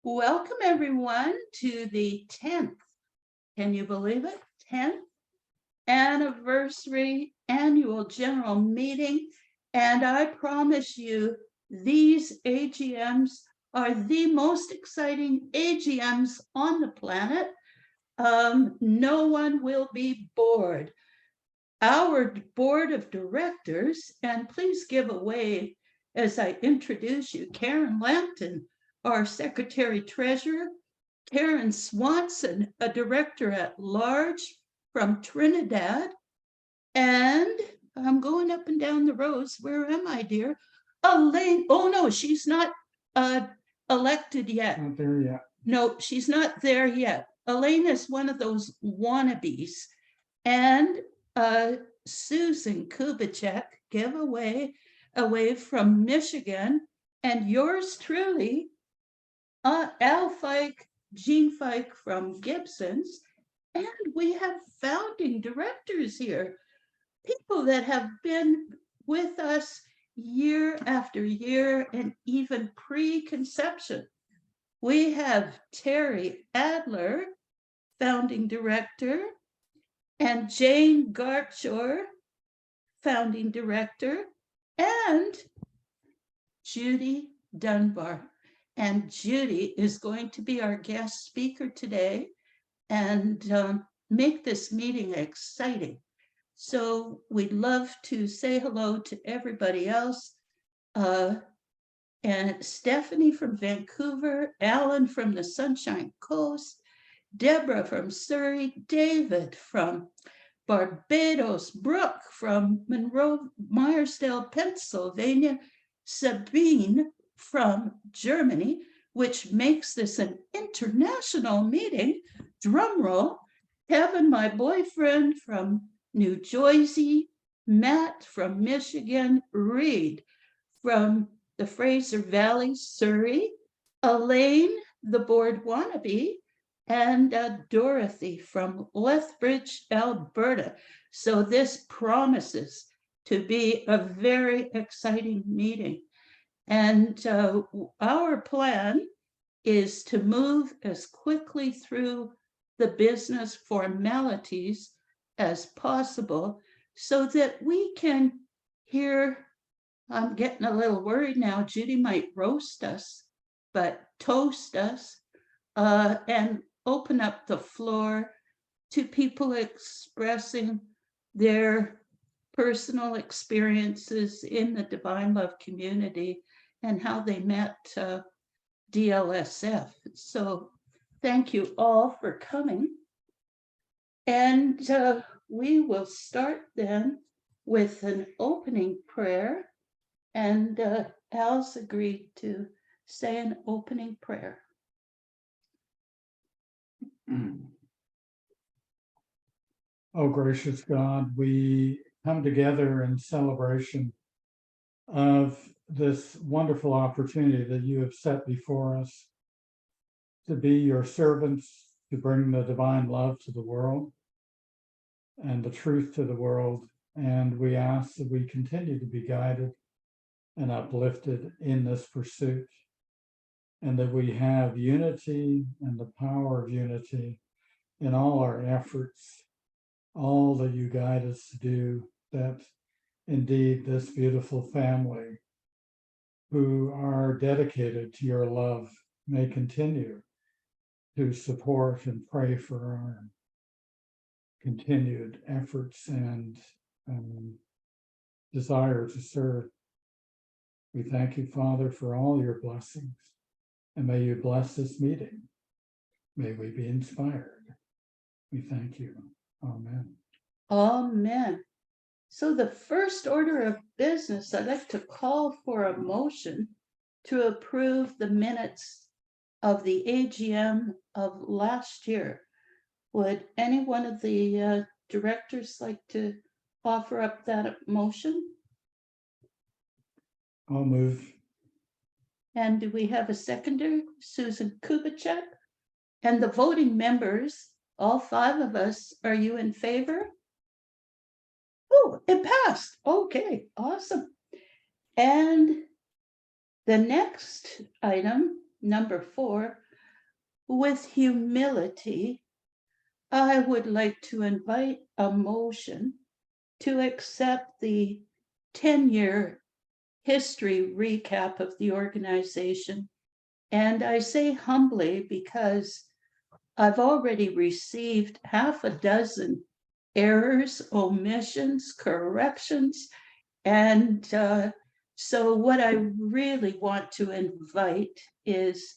Welcome everyone to the 10th, can you believe it? 10th anniversary annual general meeting. And I promise you, these AGMs are the most exciting AGMs on the planet. No one will be bored. Our board of directors, and please give a wave as I introduce you, Karen Lampton, our secretary treasurer, Karen Swanson, a director at large from Trinidad, and I'm going up and down the rows. Where am I, dear? Elaine. Oh no, she's not elected yet. Not there yet. No, she's not there yet. Elaine is one of those wannabes. And Susan Kubitschek, giveaway away from Michigan, and yours truly, Al Fike, Jean Fike from Gibson's, and we have founding directors here, people that have been with us year after year and even pre-conception. We have Terry Adler, founding director, and Jane Gartshore, founding director, and Judy Dunbar. And Judy is going to be our guest speaker today and make this meeting exciting. So we'd love to say hello to everybody else. And Stephanie from Vancouver, Alan from the Sunshine Coast, Deborah from Surrey, David from Barbados, Brooke from Monroe, Myersdale, Pennsylvania, Sabine from Germany, which makes this an international meeting. Drum roll. Kevin, my boyfriend from New Jersey, Matt from Michigan, Reed from the Fraser Valley, Surrey, Elaine, the board wannabe, and Dorothy from Lethbridge, Alberta. So this promises to be a very exciting meeting. And our plan is to move as quickly through the business formalities as possible so that we can hear. I'm getting a little worried now. Judy might roast us, but toast us, and open up the floor to people expressing their personal experiences in the Divine Love community and how they met DLSF. So thank you all for coming. And we will start then with an opening prayer. And Al's agreed to say an opening prayer. Oh, gracious God, we come together in celebration of this wonderful opportunity that you have set before us to be your servants, to bring the divine love to the world and the truth to the world. And we ask that we continue to be guided and uplifted in this pursuit, and that we have unity and the power of unity in all our efforts, all that you guide us to do, that indeed this beautiful family who are dedicated to your love may continue to support and pray for our continued efforts and desire to serve. We thank you, Father, for all your blessings, and may you bless this meeting. May we be inspired. We thank you. Amen. Amen. So the first order of business, I'd like to call for a motion to approve the minutes of the AGM of last year. Would any one of the directors like to offer up that motion? I'll move. And do we have a seconder? Susan Kubitschek. And the voting members, all 5 of us, are you in favor? Oh, it passed. Okay, awesome. And the next item, number 4, with humility, I would like to invite a motion to accept the 10-year history recap of the organization. And I say humbly because I've already received half a dozen errors, omissions, corrections. And so what I really want to invite is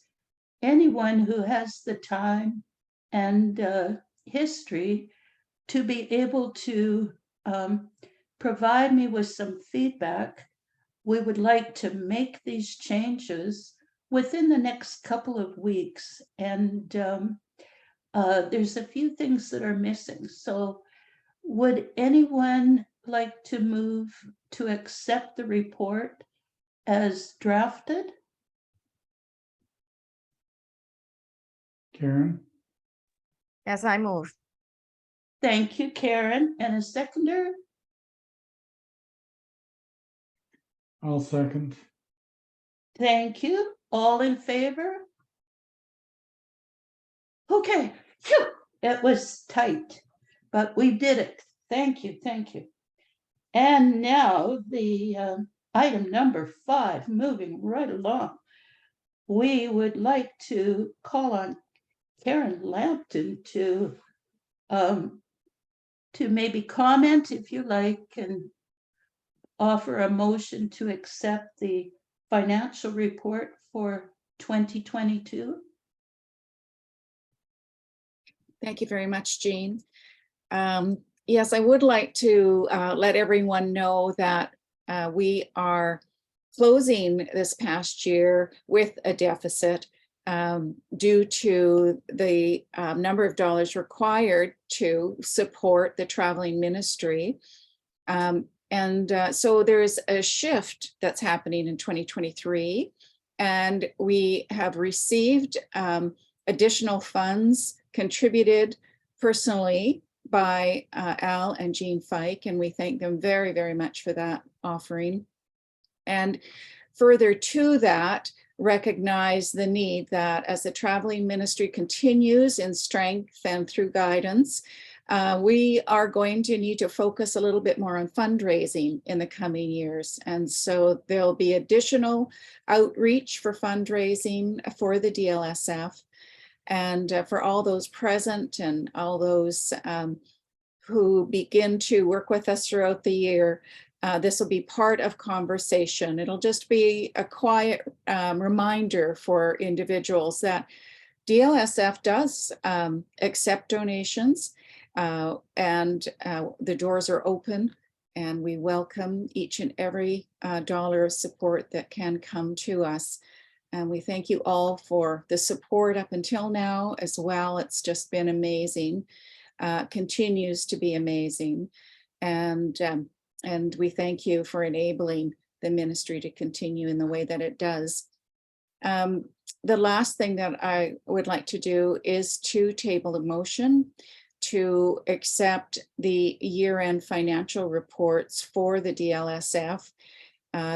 anyone who has the time and history to be able to provide me with some feedback. We would like to make these changes within the next couple of weeks. And there's a few things that are missing. So would anyone like to move to accept the report as drafted? Karen, Yes, I move. Thank you, Karen. And a seconder? I'll second. Thank you. All in favor? Okay, phew, it was tight, but we did it. Thank you, thank you. And now the item number 5, moving right along. We would like to call on Karen Lampton to maybe comment, if you like, and offer a motion to accept the financial report for 2022. Thank you very much, Jean. Yes, I would like to let everyone know that we are closing this past year with a deficit due to the number of dollars required to support the traveling ministry. So there's a shift that's happening in 2023, and we have received additional funds contributed personally by Al and Jean Fike, and we thank them very, very much for that offering. And further to that, recognize the need that as the traveling ministry continues in strength and through guidance, we are going to need to focus a little bit more on fundraising in the coming years. And so there'll be additional outreach for fundraising for the DLSF. And for all those present and all those who begin to work with us throughout the year, this will be part of conversation. It'll just be a quiet reminder for individuals that DLSF does accept donations, and the doors are open, and we welcome each and every dollar of support that can come to us. And we thank you all for the support up until now as well. It's just been amazing, continues to be amazing. And we thank you for enabling the ministry to continue in the way that it does. The last thing that I would like to do is to table a motion to accept the year-end financial reports for the DLSF.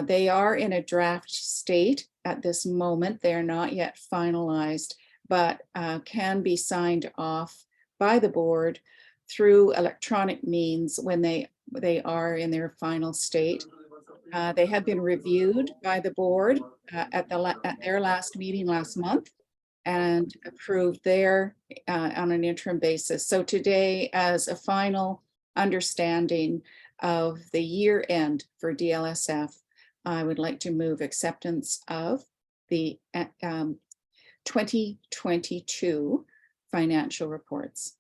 They are in a draft state at this moment. They are not yet finalized, but can be signed off by the board through electronic means when they are in their final state. They have been reviewed by the board at their last meeting last month and approved there on an interim basis. So today, as a final understanding of the year end for DLSF, I would like to move acceptance of the 2022 financial reports.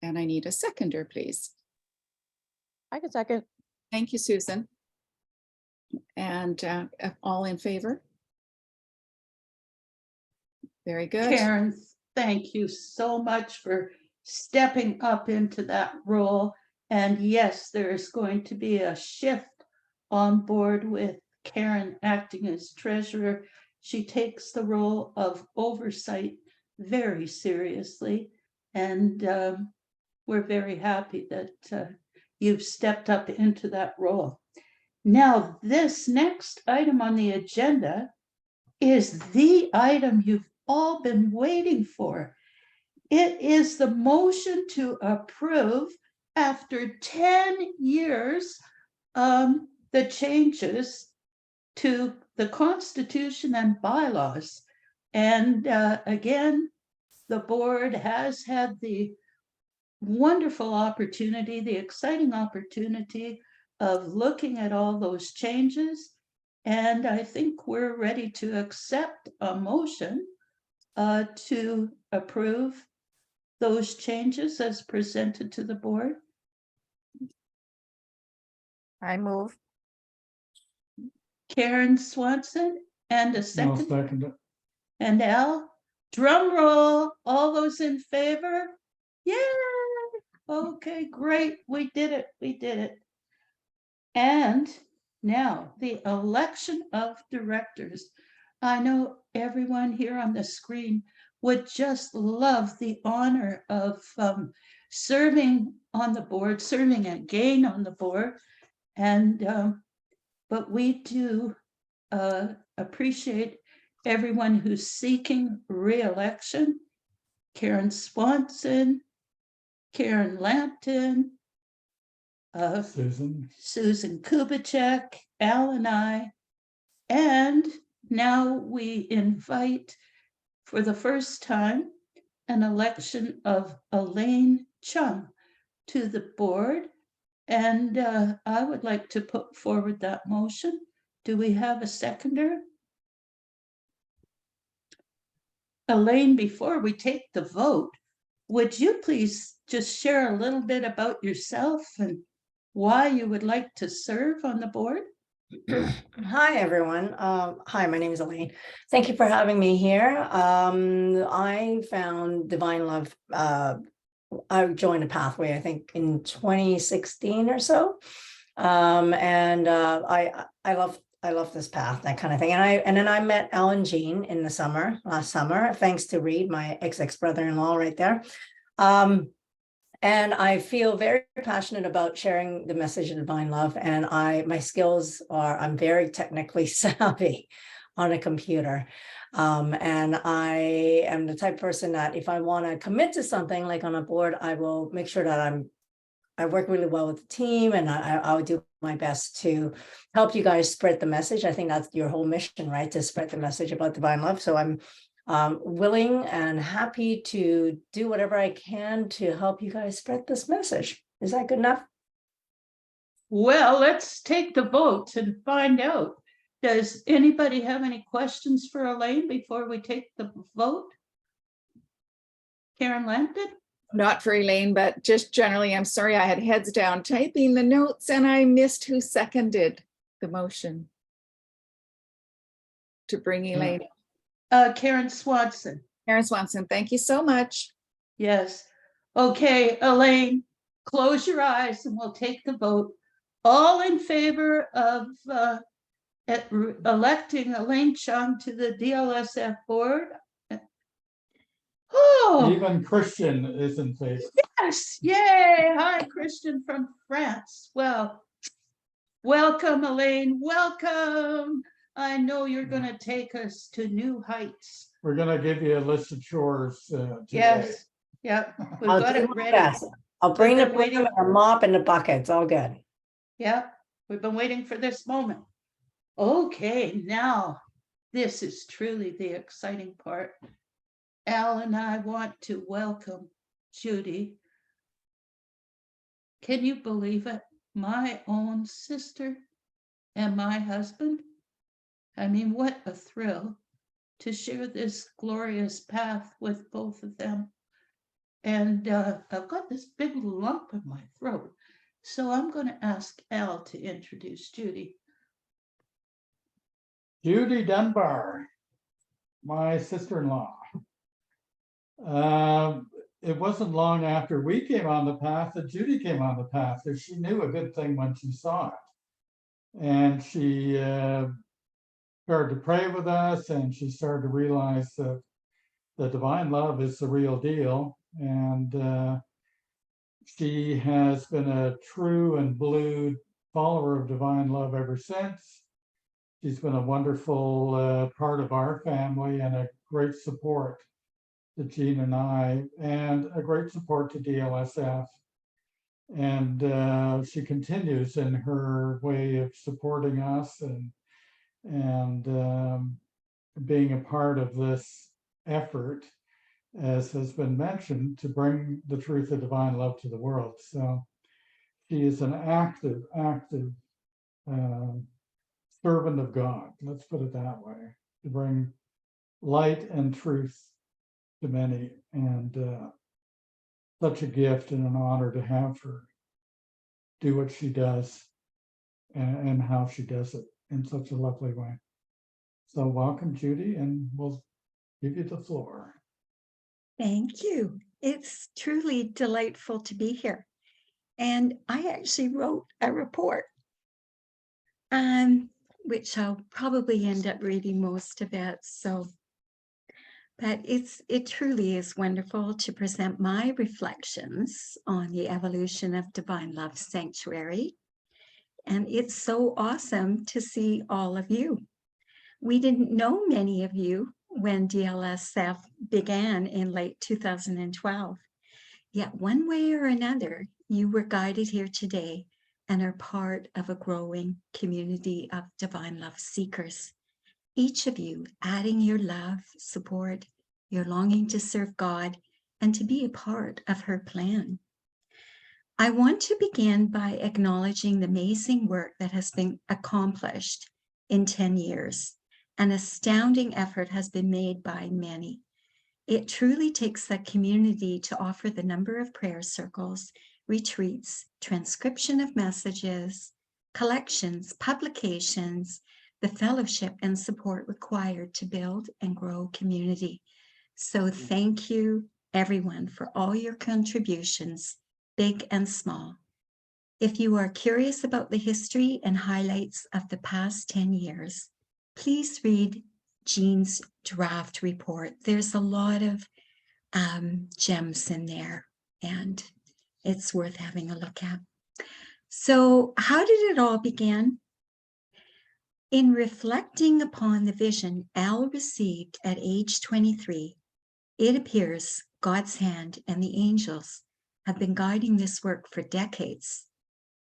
And I need a seconder, please. I can second. Thank you, Susan. And all in favor? Very good. Karen, thank you so much for stepping up into that role. And yes, there is going to be a shift on board with Karen acting as treasurer. She takes the role of oversight very seriously. And we're very happy that you've stepped up into that role. Now, this next item on the agenda is the item you've all been waiting for. It is the motion to approve after 10 years, the changes to the Constitution and bylaws. And again, the board has had the wonderful opportunity, the exciting opportunity of looking at all those changes. And I think we're ready to accept a motion to approve those changes as presented to the board. I move. Karen Swanson, and a I'll second, second it. and Al. Drum roll, all those in favor? Yeah. Okay, great. We did it. We did it. And now the election of directors. I know everyone here on the screen would just love the honor of serving on the board, serving again on the board. And but we do appreciate everyone who's seeking re-election. Karen Swanson, Karen Lampton, Susan Kubitschek, Al and I, and now we invite for the first time an election of Elaine Chung to the board. And I would like to put forward that motion. Do we have a seconder? Elaine, before we take the vote, would you please just share a little bit about yourself and why you would like to serve on the board? Hi, everyone. Hi, my name is Elaine. Thank you for having me here. I found Divine Love. I joined a pathway, I think, in 2016 or so. And I love this path, that kind of thing. And then I met Alan Jean in the last summer, thanks to Reed, my ex-brother-in-law right there. And I feel very passionate about sharing the message of divine love. And my skills are, I'm very technically savvy on a computer. And I am the type of person that if I want to commit to something like on a board, I will make sure that I work really well with the team, and I'll do my best to help you guys spread the message. I think that's your whole mission, right? To spread the message about divine love. So I'm willing and happy to do whatever I can to help you guys spread this message. Is that good enough? Well, let's take the vote and find out. Does anybody have any questions for Elaine before we take the vote? Karen Lampton? Not for Elaine, but just generally, I'm sorry, I had heads down typing the notes and I missed who seconded the motion to bring Elaine. Karen Swanson. Karen Swanson, thank you so much. Yes. Okay, Elaine, close your eyes and we'll take the vote. All in favor of electing Elaine Chung to the DLSF board? Oh, Even Christian is in favor. yes. Yay. Hi, Christian from France. Well, welcome, Elaine. Welcome. I know you're going to take us to new heights. We're going to give you a list of chores today. Yes. Yep. We've I'll got do it my ready. best. I'll bring the We've been waiting. broom and a mop and the bucket. It's all good. Yep. We've been waiting for this moment. Okay, now this is truly the exciting part. Al and I want to welcome Judy. Can you believe it? My own sister and my husband. I mean, what a thrill to share this glorious path with both of them. And I've got this big lump in my throat. So I'm going to ask Al to introduce Judy. Judy Dunbar, my sister-in-law. It wasn't long after we came on the path that Judy came on the path, because she knew a good thing when she saw it. And she started to pray with us, and she started to realize that the divine love is the real deal. And she has been a true and blue follower of divine love ever since. She's been a wonderful part of our family and a great support to Jean and I, and a great support to DLSF. And she continues in her way of supporting us and being a part of this effort, as has been mentioned, to bring the truth of divine love to the world. So she is an active servant of God, let's put it that way, to bring light and truth to many, and such a gift and an honor to have her do what she does and how she does it in such a lovely way. So welcome, Judy, and we'll give you the floor. Thank you. It's truly delightful to be here. And I actually wrote a report, which I'll probably end up reading most of it. But it truly is wonderful to present my reflections on the evolution of Divine Love Sanctuary. And it's so awesome to see all of you. We didn't know many of you when DLSF began in late 2012. Yet one way or another, you were guided here today and are part of a growing community of divine love seekers. Each of you adding your love, support, your longing to serve God and to be a part of her plan. I want to begin by acknowledging the amazing work that has been accomplished in 10 years. An astounding effort has been made by many. It truly takes a community to offer the number of prayer circles, retreats, transcription of messages, collections, publications, the fellowship and support required to build and grow community. So thank you, everyone, for all your contributions, big and small. If you are curious about the history and highlights of the past 10 years, please read Jean's draft report. There's a lot of gems in there, and it's worth having a look at. So how did it all begin? In reflecting upon the vision Al received at age 23, it appears God's hand and the angels have been guiding this work for decades.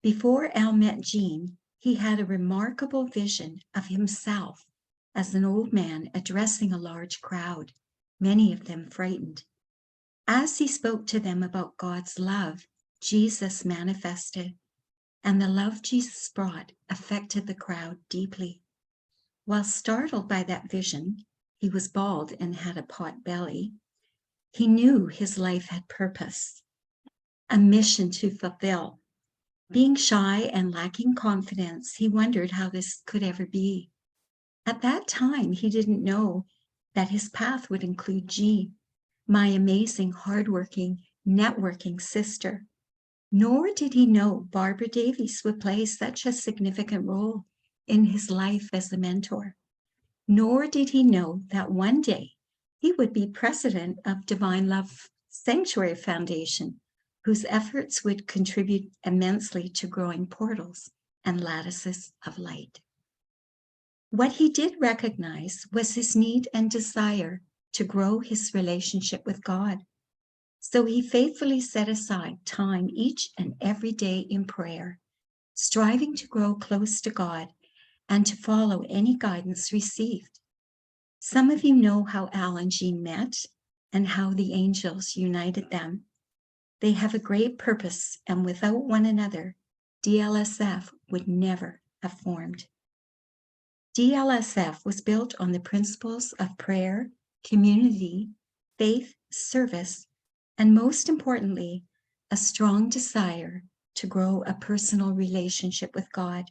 Before Al met Jean, he had a remarkable vision of himself as an old man addressing a large crowd, many of them frightened. As he spoke to them about God's love, Jesus manifested, and the love Jesus brought affected the crowd deeply. While startled by that vision, he was bald and had a pot belly. He knew his life had purpose, a mission to fulfill. Being shy and lacking confidence, he wondered how this could ever be. At that time, he didn't know that his path would include Jean, my amazing, hardworking, networking sister. Nor did he know Barbara Davies would play such a significant role in his life as a mentor. Nor did he know that one day he would be president of Divine Love Sanctuary Foundation, whose efforts would contribute immensely to growing portals and lattices of light. What he did recognize was his need and desire to grow his relationship with God. So he faithfully set aside time each and every day in prayer, striving to grow close to God and to follow any guidance received. Some of you know how Al and Jean met and how the angels united them. They have a great purpose, and without one another, DLSF would never have formed. DLSF was built on the principles of prayer, community, faith, service, and most importantly, a strong desire to grow a personal relationship with God.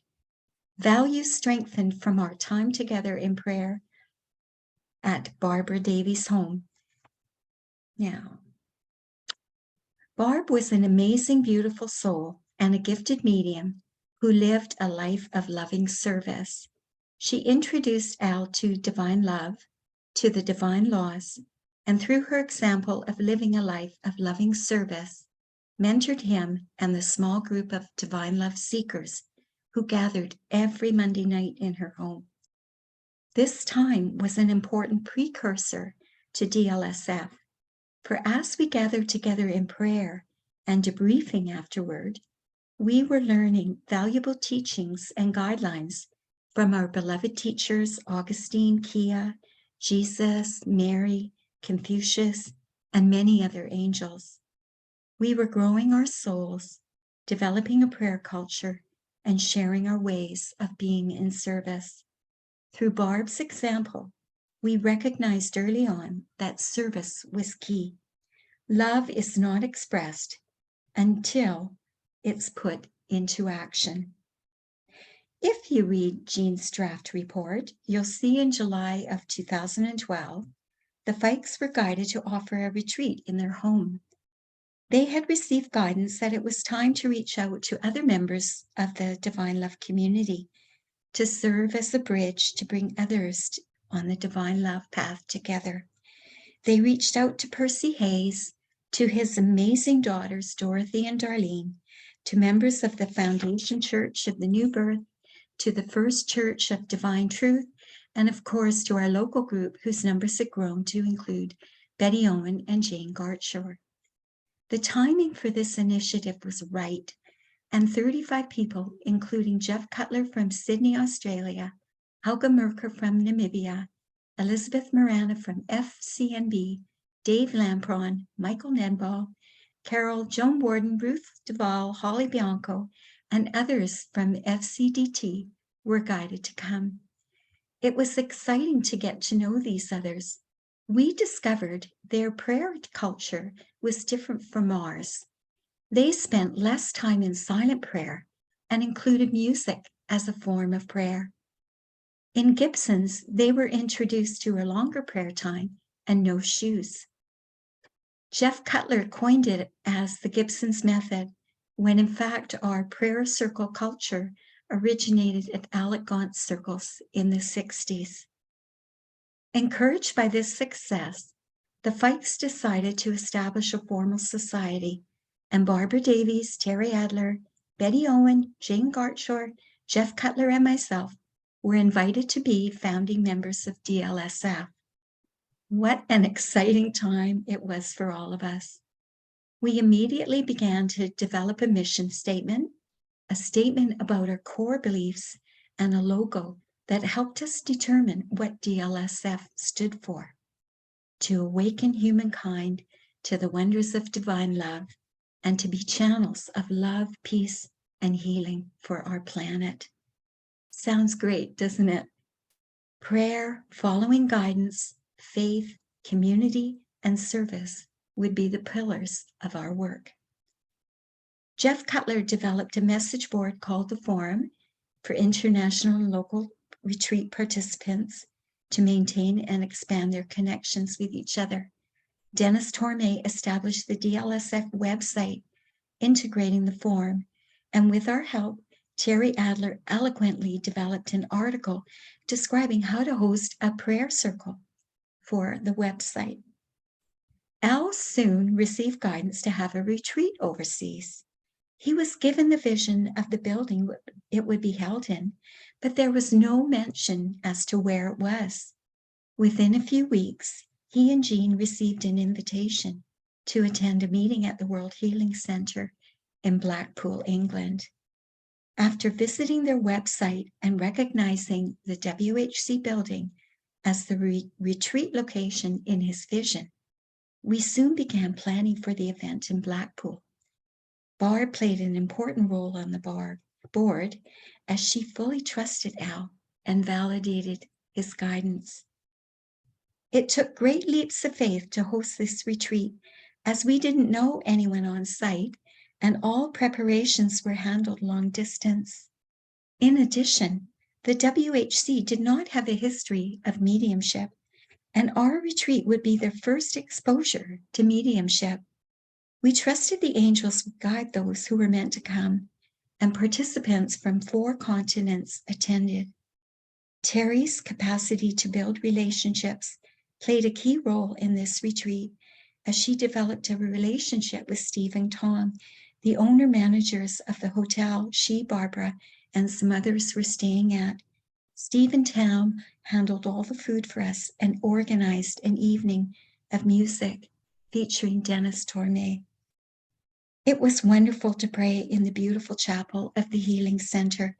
Values strengthened from our time together in prayer at Barbara Davies' home. Now, Barb was an amazing, beautiful soul and a gifted medium who lived a life of loving service. She introduced Al to divine love, to the divine laws, and through her example of living a life of loving service, mentored him and the small group of divine love seekers who gathered every Monday night in her home. This time was an important precursor to DLSF. For as we gathered together in prayer and debriefing afterward, we were learning valuable teachings and guidelines from our beloved teachers, Augustine, Kia, Jesus, Mary, Confucius, and many other angels. We were growing our souls, developing a prayer culture, and sharing our ways of being in service. Through Barb's example, we recognized early on that service was key. Love is not expressed until it's put into action. If you read Jean's draft report, you'll see in July of 2012, the Fikes were guided to offer a retreat in their home. They had received guidance that it was time to reach out to other members of the Divine Love community to serve as a bridge to bring others on the Divine Love path together. They reached out to Percy Hayes, to his amazing daughters, Dorothy and Darlene, to members of the Foundation Church of the New Birth, to the First Church of Divine Truth, and of course to our local group whose numbers had grown to include Betty Owen and Jane Gartshore. The timing for this initiative was right, and 35 people, including Jeff Cutler from Sydney, Australia, Helga Merker from Namibia, Elizabeth Marana from FCNB, Dave Lampron, Michael Nedball, Carol, Joan Warden, Ruth Duvall, Holly Bianco, and others from FCDT were guided to come. It was exciting to get to know these others. We discovered their prayer culture was different from ours. They spent less time in silent prayer and included music as a form of prayer. In Gibson's, they were introduced to a longer prayer time and no shoes. Jeff Cutler coined it as the Gibson's method, when in fact our prayer circle culture originated at Alec Gaunt's circles in the 60s. Encouraged by this success, the Fikes decided to establish a formal society, and Barbara Davies, Terry Adler, Betty Owen, Jane Gartshore, Jeff Cutler, and myself were invited to be founding members of DLSF. What an exciting time it was for all of us. We immediately began to develop a mission statement, a statement about our core beliefs, and a logo that helped us determine what DLSF stood for: to awaken humankind to the wonders of divine love and to be channels of love, peace, and healing for our planet. Sounds great, doesn't it? Prayer, following guidance, faith, community, and service would be the pillars of our work. Jeff Cutler developed a message board called the Forum for international and local retreat participants to maintain and expand their connections with each other. Dennis Torme established the DLSF website, integrating the Forum, and with our help, Terry Adler eloquently developed an article describing how to host a prayer circle for the website. Al soon received guidance to have a retreat overseas. He was given the vision of the building it would be held in, but there was no mention as to where it was. Within a few weeks, he and Jean received an invitation to attend a meeting at the World Healing Center in Blackpool, England. After visiting their website and recognizing the WHC building as the retreat location in his vision, we soon began planning for the event in Blackpool. Barb played an important role on the board as she fully trusted Al and validated his guidance. It took great leaps of faith to host this retreat, as we didn't know anyone on site and all preparations were handled long distance. In addition, the WHC did not have a history of mediumship, and our retreat would be their first exposure to mediumship. We trusted the angels would guide those who were meant to come, and participants from 4 continents attended. Terry's capacity to build relationships played a key role in this retreat, as she developed a relationship with Steve and Tom, the owner-managers of the hotel she, Barbara, and some others were staying at. Stephen Town handled all the food for us and organized an evening of music featuring Dennis Torme. It was wonderful to pray in the beautiful chapel of the Healing Center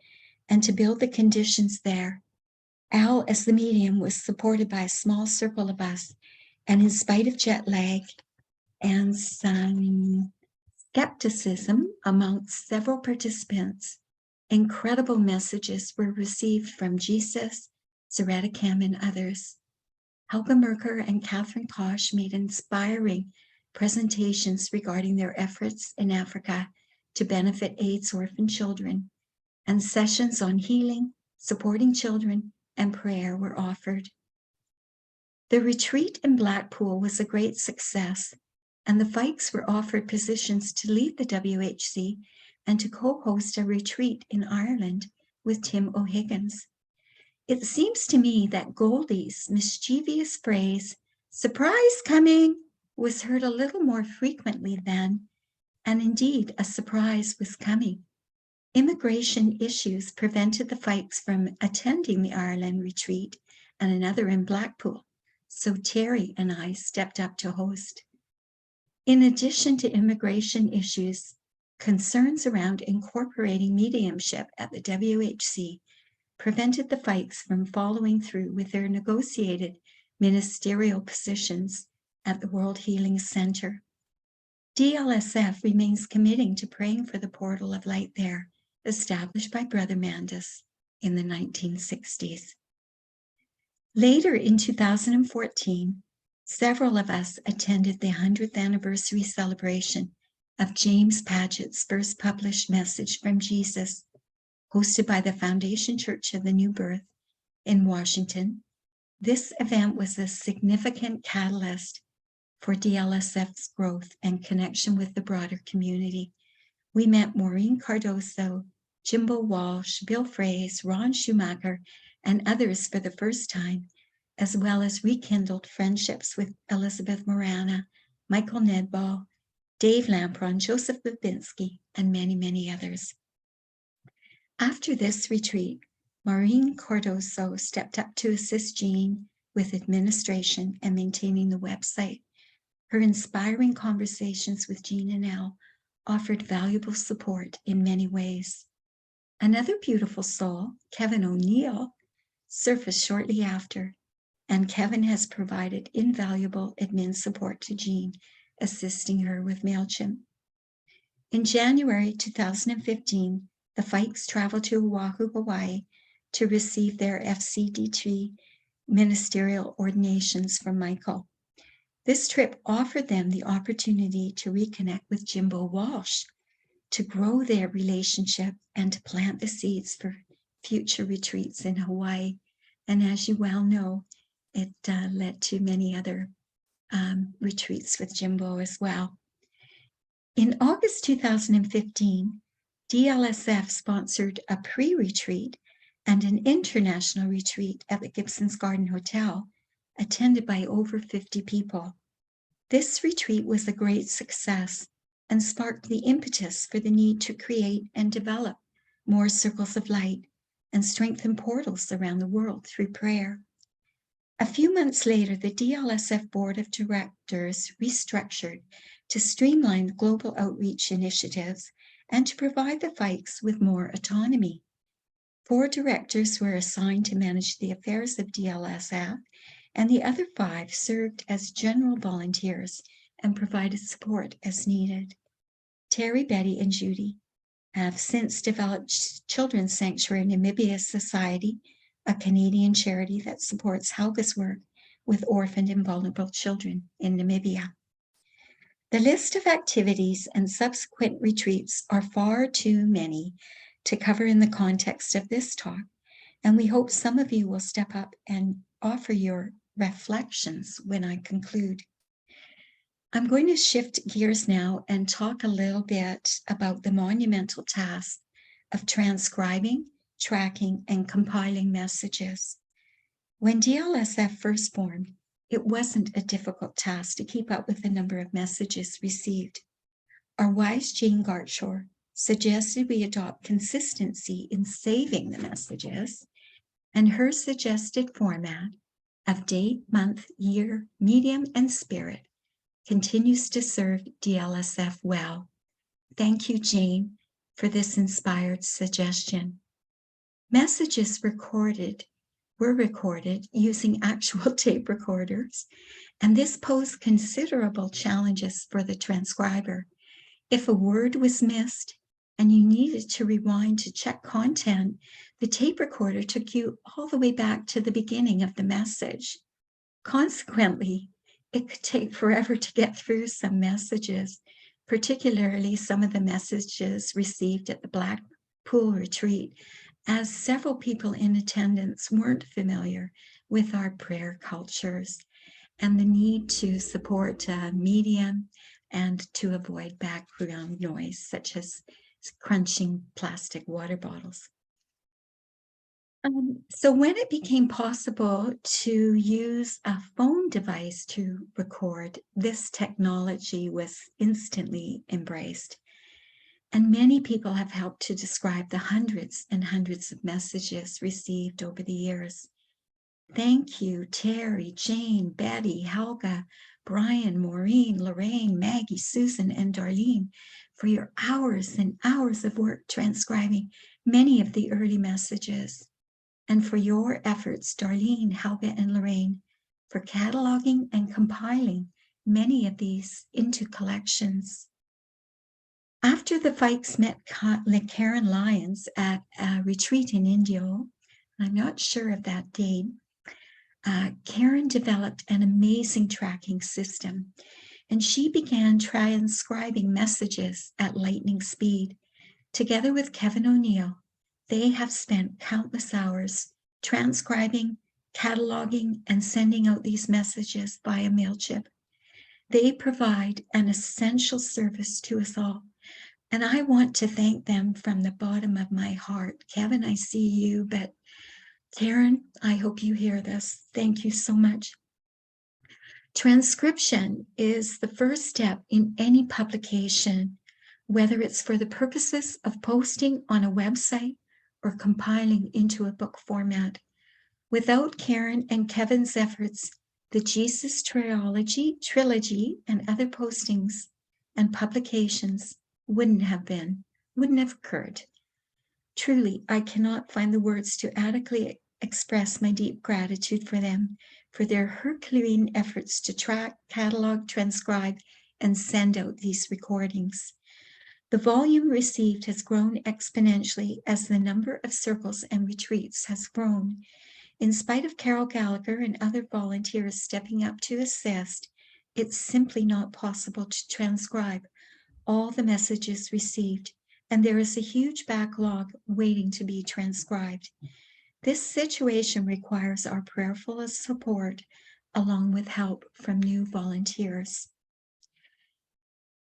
and to build the conditions there. Al, as the medium, was supported by a small circle of us, and in spite of jet lag and some skepticism amongst several participants, incredible messages were received from Jesus, Zaretta Kim, and others. Helga Merker and Catherine Kosh made inspiring presentations regarding their efforts in Africa to benefit AIDS orphan children, and sessions on healing, supporting children, and prayer were offered. The retreat in Blackpool was a great success, and the Fikes were offered positions to lead the WHC and to co-host a retreat in Ireland with Tim O'Higgins. It seems to me that Goldie's mischievous phrase, "surprise coming," was heard a little more frequently then, and indeed a surprise was coming. Immigration issues prevented the Fikes from attending the Ireland retreat and another in Blackpool, so Terry and I stepped up to host. In addition to immigration issues, concerns around incorporating mediumship at the WHC prevented the Fikes from following through with their negotiated ministerial positions at the World Healing Center. DLSF remains committing to praying for the portal of light there, established by Brother Mandus in the 1960s. Later in 2014, several of us attended the 100th anniversary celebration of James Paget's first published message from Jesus, hosted by the Foundation Church of the New Birth in Washington. This event was a significant catalyst for DLSF's growth and connection with the broader community. We met Maureen Cardoso, Jimbo Walsh, Bill Fraze, Ron Schumacher, and others for the first time, as well as rekindled friendships with Elizabeth Morana, Michael Nedball, Dave Lampron, Joseph Babinski, and many, many others. After this retreat, Maureen Cardoso stepped up to assist Jean with administration and maintaining the website. Her inspiring conversations with Jean and Al offered valuable support in many ways. Another beautiful soul, Kevin O'Neill, surfaced shortly after, and Kevin has provided invaluable admin support to Jean, assisting her with MailChimp. In January 2015, the Fikes traveled to Oahu, Hawaii to receive their FCDT ministerial ordinations from Michael. This trip offered them the opportunity to reconnect with Jimbo Walsh, to grow their relationship and to plant the seeds for future retreats in Hawaii. And as you well know, it led to many other retreats with Jimbo as well. In August 2015, DLSF sponsored a pre-retreat and an international retreat at the Gibson's Garden Hotel, attended by over 50 people. This retreat was a great success and sparked the impetus for the need to create and develop more circles of light and strengthen portals around the world through prayer. A few months later, the DLSF Board of Directors restructured to streamline global outreach initiatives and to provide the Fikes with more autonomy. 4 directors were assigned to manage the affairs of DLSF, and the other 5 served as general volunteers and provided support as needed. Terry, Betty, and Judy have since developed Children's Sanctuary Namibia Society, a Canadian charity that supports Helga's work with orphaned and vulnerable children in Namibia. The list of activities and subsequent retreats are far too many to cover in the context of this talk, and we hope some of you will step up and offer your reflections when I conclude. I'm going to shift gears now and talk a little bit about the monumental task of transcribing, tracking, and compiling messages. When DLSF first formed, it wasn't a difficult task to keep up with the number of messages received. Our wise Jane Gartshore suggested we adopt consistency in saving the messages and her suggested format of date, month, year, medium, and spirit continues to serve DLSF well. Thank you, Jane, for this inspired suggestion. Messages were recorded using actual tape recorders, and this posed considerable challenges for the transcriber. If a word was missed and you needed to rewind to check content, the tape recorder took you all the way back to the beginning of the message. Consequently, it could take forever to get through some messages, particularly some of the messages received at the Blackpool retreat, as several people in attendance weren't familiar with our prayer cultures and the need to support medium and to avoid background noise, such as crunching plastic water bottles. So when it became possible to use a phone device to record, this technology was instantly embraced. And many people have helped to describe the hundreds and hundreds of messages received over the years. Thank you, Terry, Jane, Betty, Helga, Brian, Maureen, Lorraine, Maggie, Susan, and Darlene for your hours and hours of work transcribing many of the early messages, and for your efforts, Darlene, Helga, and Lorraine, for cataloging and compiling many of these into collections. After the Fikes met Karen Lyons at a retreat in India, I'm not sure of that date, Karen developed an amazing tracking system, and she began transcribing messages at lightning speed. Together with Kevin O'Neill, they have spent countless hours transcribing, cataloging, and sending out these messages via MailChimp. They provide an essential service to us all, and I want to thank them from the bottom of my heart. Kevin, I see you, but Karen, I hope you hear this. Thank you so much. Transcription is the first step in any publication, whether it's for the purposes of posting on a website or compiling into a book format. Without Karen and Kevin's efforts, the Jesus Trilogy and other postings and publications wouldn't have occurred. Truly, I cannot find the words to adequately express my deep gratitude for them, for their Herculean efforts to track, catalog, transcribe, and send out these recordings. The volume received has grown exponentially as the number of circles and retreats has grown. In spite of Carol Gallagher and other volunteers stepping up to assist, it's simply not possible to transcribe all the messages received, and there is a huge backlog waiting to be transcribed. This situation requires our prayerful support, along with help from new volunteers.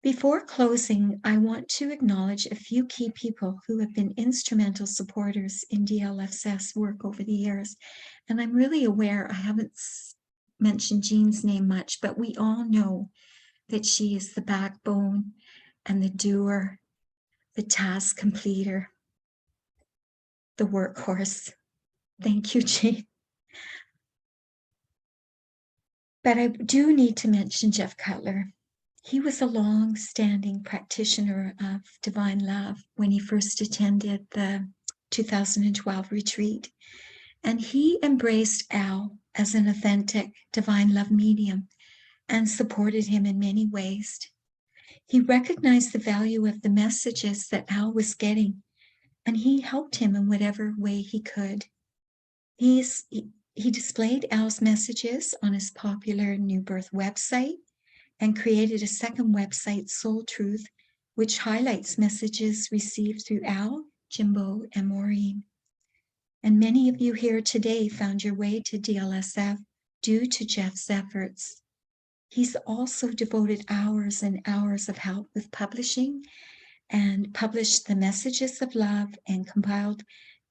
Before closing, I want to acknowledge a few key people who have been instrumental supporters in DLSS work over the years. And I'm really aware I haven't mentioned Jean's name much, but we all know that she is the backbone and the doer, the task completer, the workhorse. Thank you, Jean. But I do need to mention Jeff Cutler. He was a long-standing practitioner of divine love when he first attended the 2012 retreat, and he embraced Al as an authentic divine love medium and supported him in many ways. He recognized the value of the messages that Al was getting, and he helped him in whatever way he could. He displayed Al's messages on his popular New Birth website and created a second website, Soul Truth, which highlights messages received through Al, Jimbo, and Maureen. And many of you here today found your way to DLSF due to Jeff's efforts. He's also devoted hours and hours of help with publishing and published the Messages of Love and compiled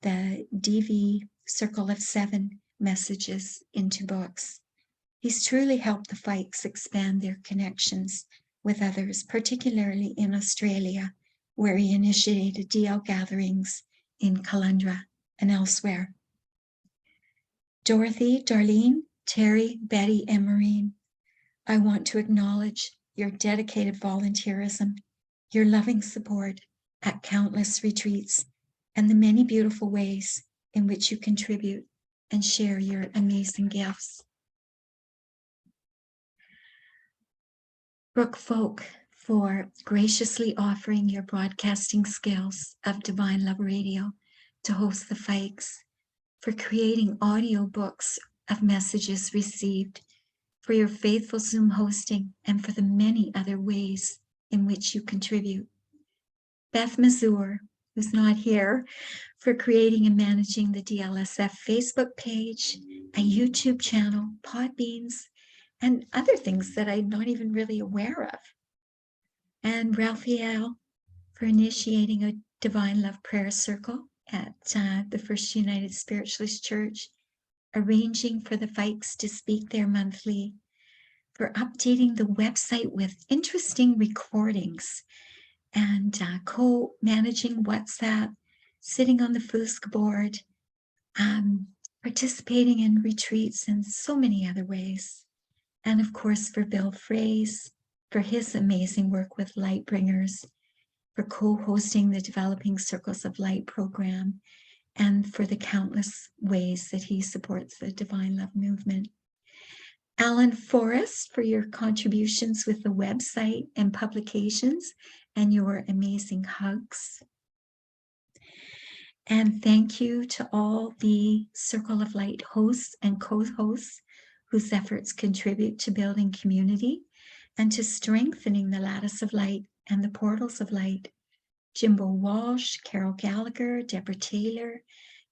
the DV Circle of Seven messages into books. He's truly helped the Fikes expand their connections with others, particularly in Australia, where he initiated DL gatherings in Caloundra and elsewhere. Dorothy, Darlene, Terry, Betty, and Maureen, I want to acknowledge your dedicated volunteerism, your loving support at countless retreats, and the many beautiful ways in which you contribute and share your amazing gifts. Brooke Folk, for graciously offering your broadcasting skills of Divine Love Radio to host the Fikes, for creating audio books of messages received, for your faithful Zoom hosting, and for the many other ways in which you contribute. Beth Mazur, who's not here, for creating and managing the DLSF Facebook page, a YouTube channel, Podbeans, and other things that I'm not even really aware of. And Raphael for initiating a Divine Love Prayer Circle at the First United Spiritualist Church, arranging for the Fikes to speak there monthly, for updating the website with interesting recordings, and co-managing WhatsApp, sitting on the Fusk board, participating in retreats and so many other ways. And of course, for Bill Fraze, for his amazing work with Lightbringers, for co-hosting the Developing Circles of Light program, and for the countless ways that he supports the Divine Love movement. Alan Forrest, for your contributions with the website and publications and your amazing hugs. And thank you to all the Circle of Light hosts and co-hosts whose efforts contribute to building community and to strengthening the lattice of light and the portals of light. Jimbo Walsh, Carol Gallagher, Deborah Taylor,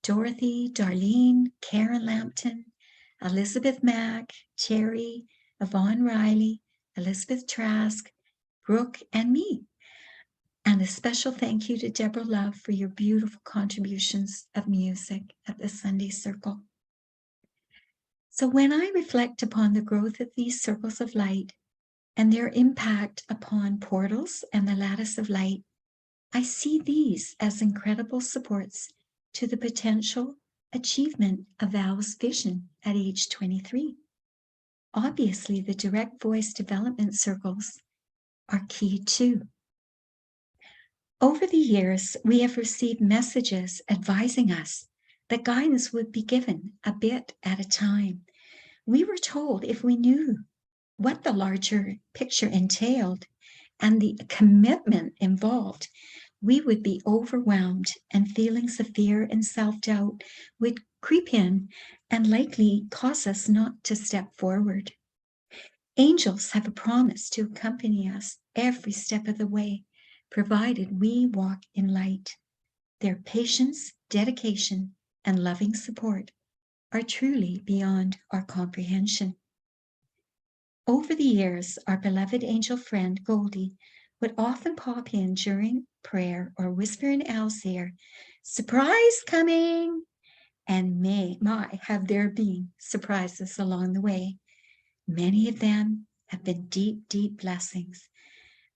Dorothy, Darlene, Karen Lampton, Elizabeth Mack, Terry, Yvonne Riley, Elizabeth Trask, Brooke, and me. And a special thank you to Deborah Love for your beautiful contributions of music at the Sunday Circle. So when I reflect upon the growth of these circles of light and their impact upon portals and the lattice of light, I see these as incredible supports to the potential achievement of Val's vision at age 23. Obviously, the direct voice development circles are key too. Over the years, we have received messages advising us that guidance would be given a bit at a time. We were told if we knew what the larger picture entailed and the commitment involved, we would be overwhelmed and feelings of fear and self-doubt would creep in and likely cause us not to step forward. Angels have a promise to accompany us every step of the way, provided we walk in light. Their patience, dedication, and loving support are truly beyond our comprehension. Over the years, our beloved angel friend Goldie would often pop in during prayer or whisper in Al's ear, "Surprise coming!" And have there been surprises along the way. Many of them have been deep, deep blessings,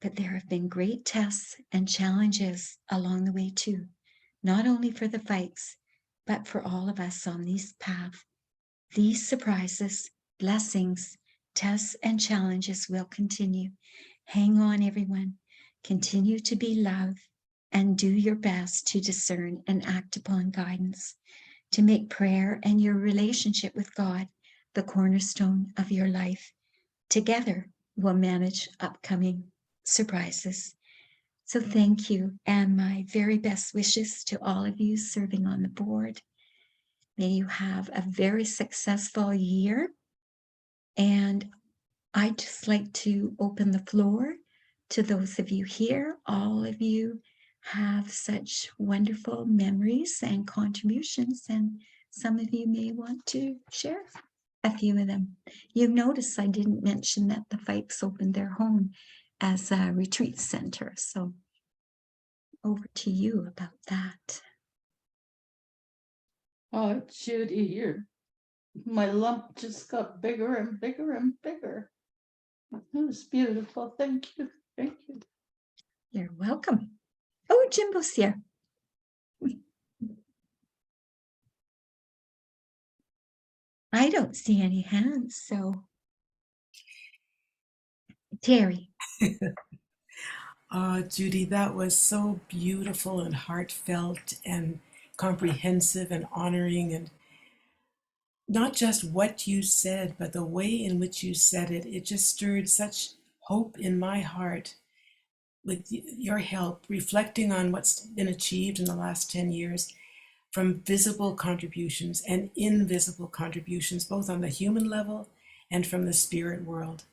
but there have been great tests and challenges along the way too, not only for the Fikes, but for all of us on this path. These surprises, blessings, tests, and challenges will continue. Hang on, everyone. Continue to be love and do your best to discern and act upon guidance, to make prayer and your relationship with God the cornerstone of your life. Together, we'll manage upcoming surprises. So thank you, and my very best wishes to all of you serving on the board. May you have a very successful year. And I'd just like to open the floor to those of you here. All of you have such wonderful memories and contributions, and some of you may want to share a few of them. You've noticed I didn't mention that the Fikes opened their home as a retreat center. So over to you about that. Oh, Judy, my lump just got bigger and bigger and bigger. It was beautiful. Thank you. Thank you. You're welcome. Oh, Jimbo's here. I don't see any hands, so Terry. Judy, that was so beautiful and heartfelt and comprehensive and honoring, and not just what you said, but the way in which you said it. It just stirred such hope in my heart with your help, reflecting on what's been achieved in the last 10 years from visible contributions and invisible contributions, both on the human level and from the spirit world.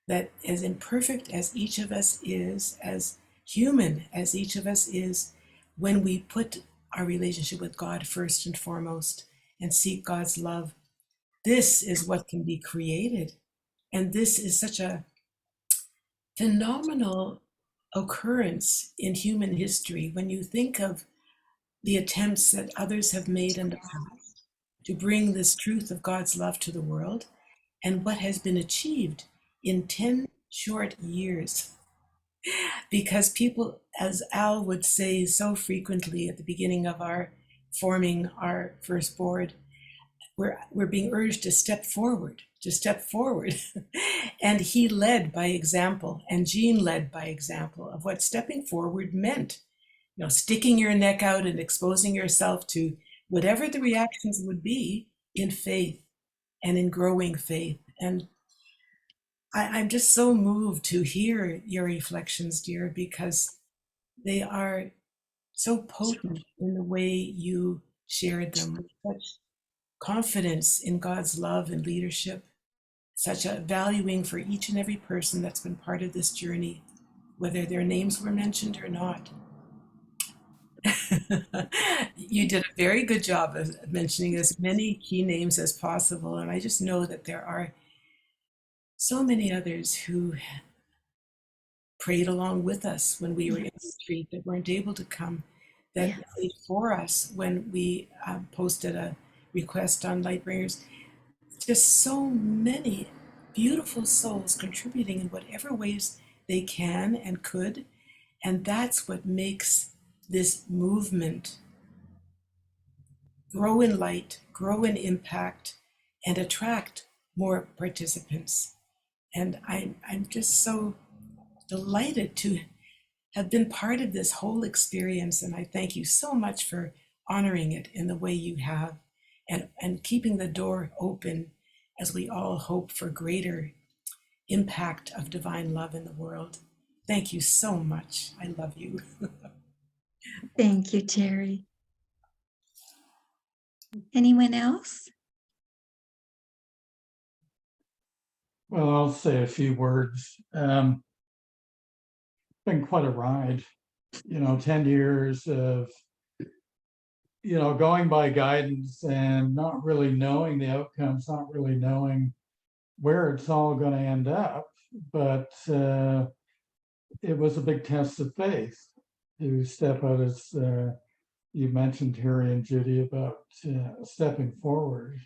That as imperfect as each of us is, as human as each of us is, when we put our relationship with God first and foremost and seek God's love, this is what can be created. And this is such a phenomenal occurrence in human history when you think of the attempts that others have made in the past to bring this truth of God's love to the world and what has been achieved in 10 short years. Because people, as Al would say so frequently at the beginning of our forming our first board, we're being urged to step forward, to step forward. And he led by example, and Jean led by example of what stepping forward meant. You know, sticking your neck out and exposing yourself to whatever the reactions would be in faith and in growing faith. And I'm just so moved to hear your reflections, dear, because they are so potent in the way you shared them with such confidence in God's love and leadership, such a valuing for each and every person that's been part of this journey, whether their names were mentioned or not. You did a very good job of mentioning as many key names as possible, and I just know that there are so many others who prayed along with us when we were in the street that weren't able to come, that Yes. prayed for us when we posted a request on Lightbringers. Just so many beautiful souls contributing in whatever ways they can and could. And that's what makes this movement grow in light, grow in impact, and attract more participants. And I'm just so delighted to have been part of this whole experience. And I thank you so much for honoring it in the way you have and keeping the door open as we all hope for greater impact of divine love in the world. Thank you so much. I love you. Thank you, Terry. Anyone else? Well, I'll say a few words. Been quite a ride, 10 years of, going by guidance and not really knowing the outcomes, not really knowing where it's all going to end up. But it was a big test of faith to step out, as you mentioned, Terry and Judy, about stepping forward.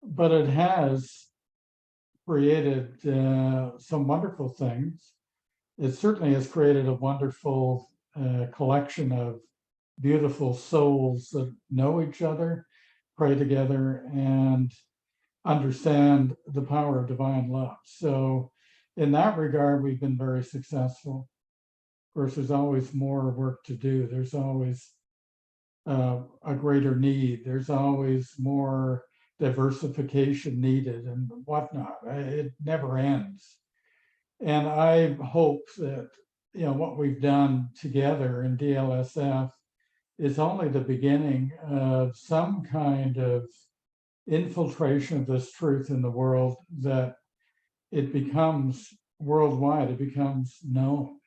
But it has created some wonderful things. It certainly has created a wonderful collection of beautiful souls that know each other, pray together, and understand the power of divine love. So in that regard, we've been very successful. Of course, there's always more work to do. There's always a greater need. There's always more diversification needed and whatnot. It never ends. And I hope that, what we've done together in DLSF is only the beginning of some kind of infiltration of this truth in the world, that it becomes worldwide, it becomes known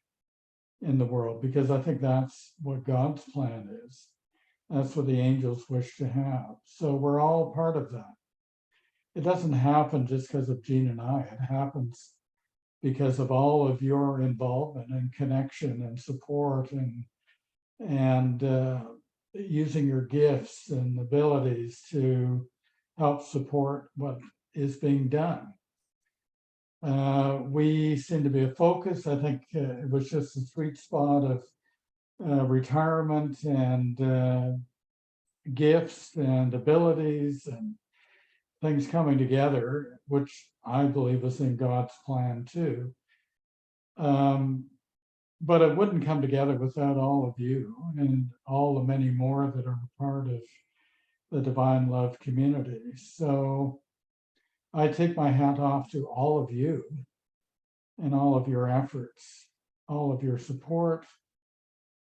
in the world, because I think that's what God's plan is. That's what the angels wish to have. So we're all part of that. It doesn't happen just because of Jean and I. It happens because of all of your involvement and connection and support and using your gifts and abilities to help support what is being done. We seem to be a focus. I think it was just a sweet spot of retirement and gifts and abilities and things coming together, which I believe is in God's plan too. But it wouldn't come together without all of you and all the many more that are part of the Divine Love community. So I take my hat off to all of you and all of your efforts, all of your support,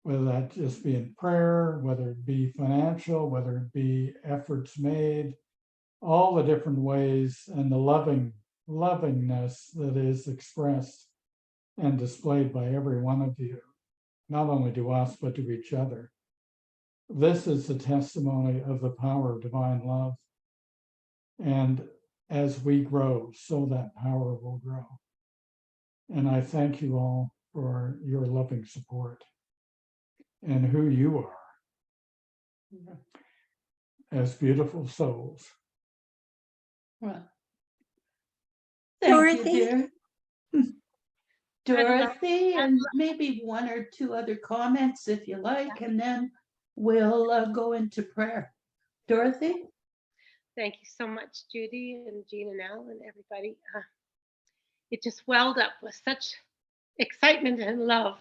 whether that just be in prayer, whether it be financial, whether it be efforts made, all the different ways, and the lovingness that is expressed and displayed by every one of you, not only to us, but to each other. This is the testimony of the power of divine love. And as we grow, so that power will grow. And I thank you all for your loving support and who you are as beautiful souls. Well, thank you, Dorothy? dear. Dorothy, and maybe one or two other comments if you like, and then we'll go into prayer. Dorothy? Thank you so much, Judy and Jean and Al and everybody. It just welled up with such excitement and love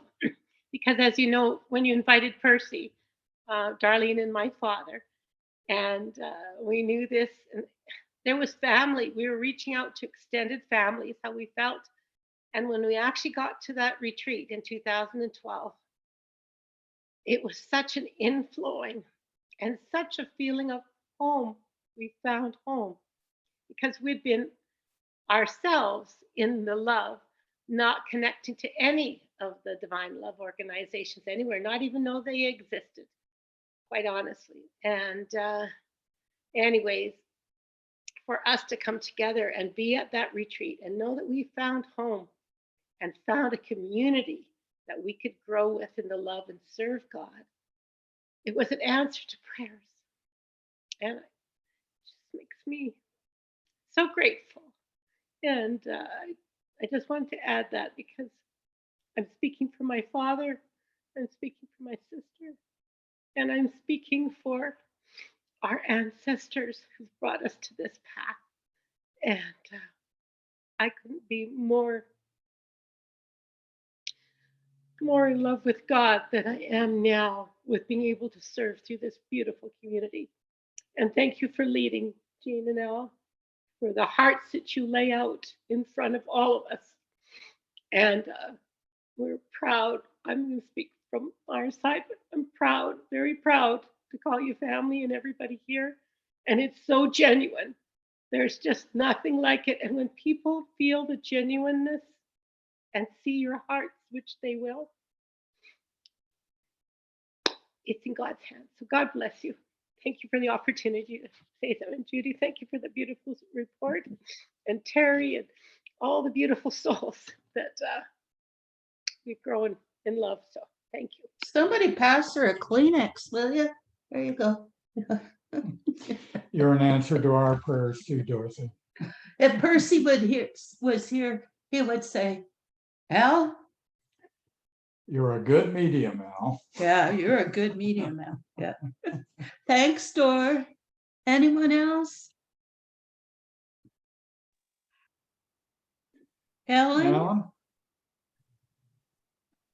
because, as you know, when you invited Percy, Darlene and my father, and we knew this, and there was family. We were reaching out to extended families, how we felt. And when we actually got to that retreat in 2012, it was such an inflowing and such a feeling of home. We found home because we'd been ourselves in the love, not connecting to any of the divine love organizations anywhere, not even know they existed, quite honestly. And anyways, for us to come together and be at that retreat and know that we found home and found a community that we could grow with in the love and serve God, it was an answer to prayers. And it just makes me so grateful. And I just wanted to add that because I'm speaking for my father, I'm speaking for my sister, and I'm speaking for our ancestors who've brought us to this path. And I couldn't be more in love with God than I am now with being able to serve through this beautiful community. And thank you for leading, Jean and Al, for the hearts that you lay out in front of all of us. And we're proud. I'm going to speak from our side, but I'm proud, very proud to call you family and everybody here. And it's so genuine. There's just nothing like it. And when people feel the genuineness and see your hearts, which they will, it's in God's hands. So God bless you. Thank you for the opportunity to say that. And Judy, thank you for the beautiful report. And Terry and all the beautiful souls that we've grown in love. So thank you. Somebody pass her a Kleenex, will you? There you go. You're an answer to our prayers too, Dorothy. If Percy was here, he would say, Al, You're a good medium, Al. yeah, you're a good medium, Al. Yeah. Thanks, Dor. Anyone else? Ellen?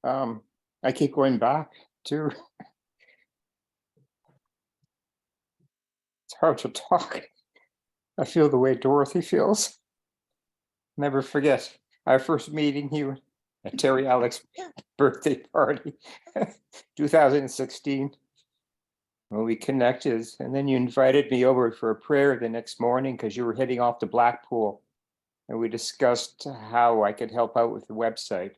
Alan? I keep going back to, it's hard to talk. I feel the way Dorothy feels. Never forget our first meeting here at Terry Alex's birthday party, 2016, when we connected, and then you invited me over for a prayer the next morning because you were heading off to Blackpool, and we discussed how I could help out with the website.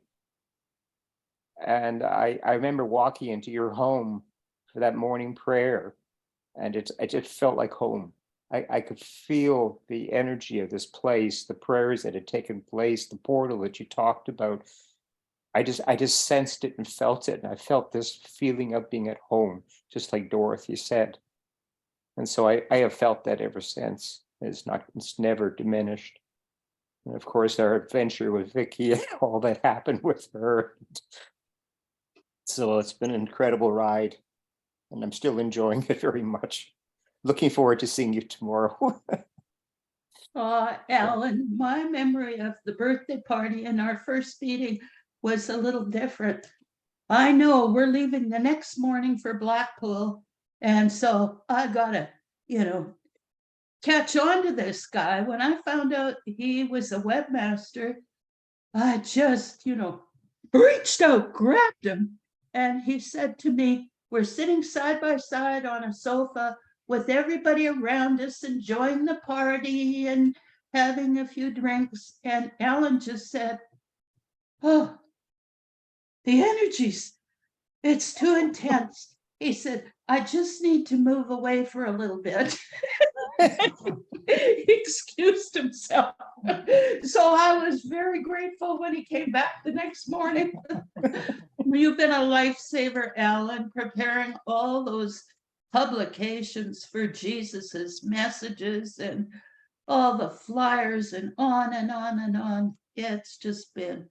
And I remember walking into your home for that morning prayer, and it just felt like home. I could feel the energy of this place, the prayers that had taken place, the portal that you talked about. I just sensed it and felt it, and I felt this feeling of being at home, just like Dorothy said. And so I have felt that ever since. It's never diminished. And of course, our adventure with Vicky and all that happened with her. So it's been an incredible ride, and I'm still enjoying it very much. Looking forward to seeing you tomorrow. Alan, my memory of the birthday party and our first meeting was a little different. I know we're leaving the next morning for Blackpool. And so I gotta, catch on to this guy. When I found out he was a webmaster, I just, reached out, grabbed him, and he said to me, we're sitting side by side on a sofa with everybody around us enjoying the party and having a few drinks. And Alan just said, oh, the energy's, it's too intense. He said, I just need to move away for a little bit. He excused himself. So I was very grateful when he came back the next morning. You've been a lifesaver, Alan, preparing all those publications for Jesus's messages and all the flyers and on and on and on. It's just been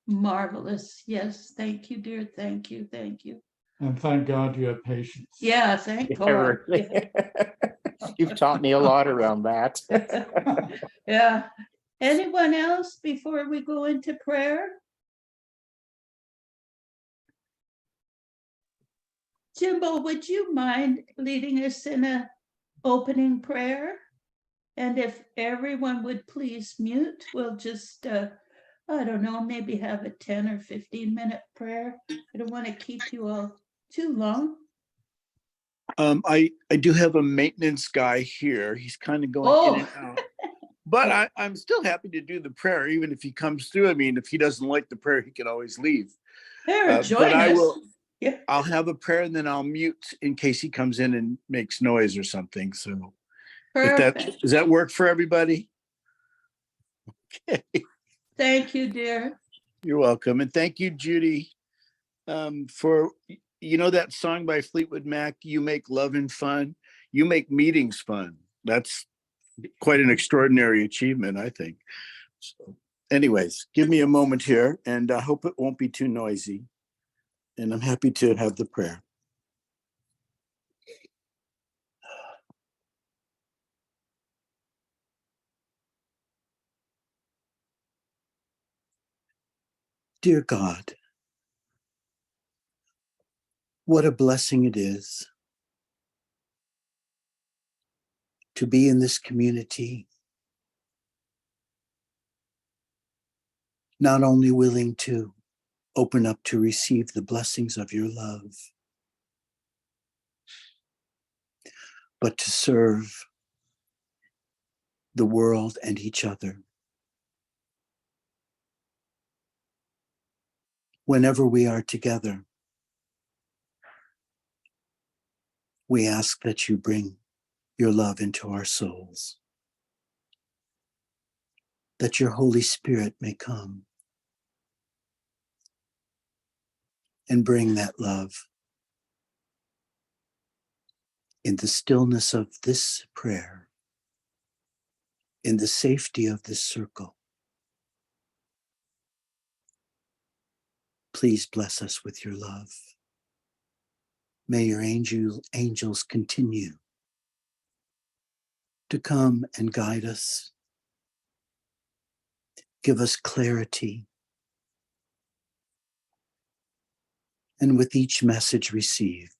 marvelous. Yes, thank you, dear. Thank you. Thank you. And thank God you have patience. Yeah, thank Yeah, God. really. You've taught me a lot around that. Yeah. Anyone else before we go into prayer? Jimbo, would you mind leading us in a opening prayer? And if everyone would please mute, we'll just, I don't know, maybe have a 10 or 15-minute prayer. I don't want to keep you all too long. I do have a maintenance guy here. He's kind of going in and out. But I'm still happy to do the prayer, even if he comes through. I mean, if he doesn't like the prayer, he can always leave. But I will. Yeah. I'll have a prayer and then I'll mute in case he comes in and makes noise or something. So does that work for everybody? Okay. Thank you, dear. You're welcome. And thank you, Judy, for, that song by Fleetwood Mac, You Make Loving Fun. You make meetings fun. That's quite an extraordinary achievement, I think. So anyways, give me a moment here and I hope it won't be too noisy. And I'm happy to have the prayer. Dear God, what a blessing it is to be in this community, not only willing to open up to receive the blessings of your love, but to serve the world and each other. Whenever we are together, we ask that you bring your love into our souls, that your Holy Spirit may come and bring that love in the stillness of this prayer, in the safety of this circle. Please bless us with your love. May your angels continue to come and guide us, give us clarity, and with each message received,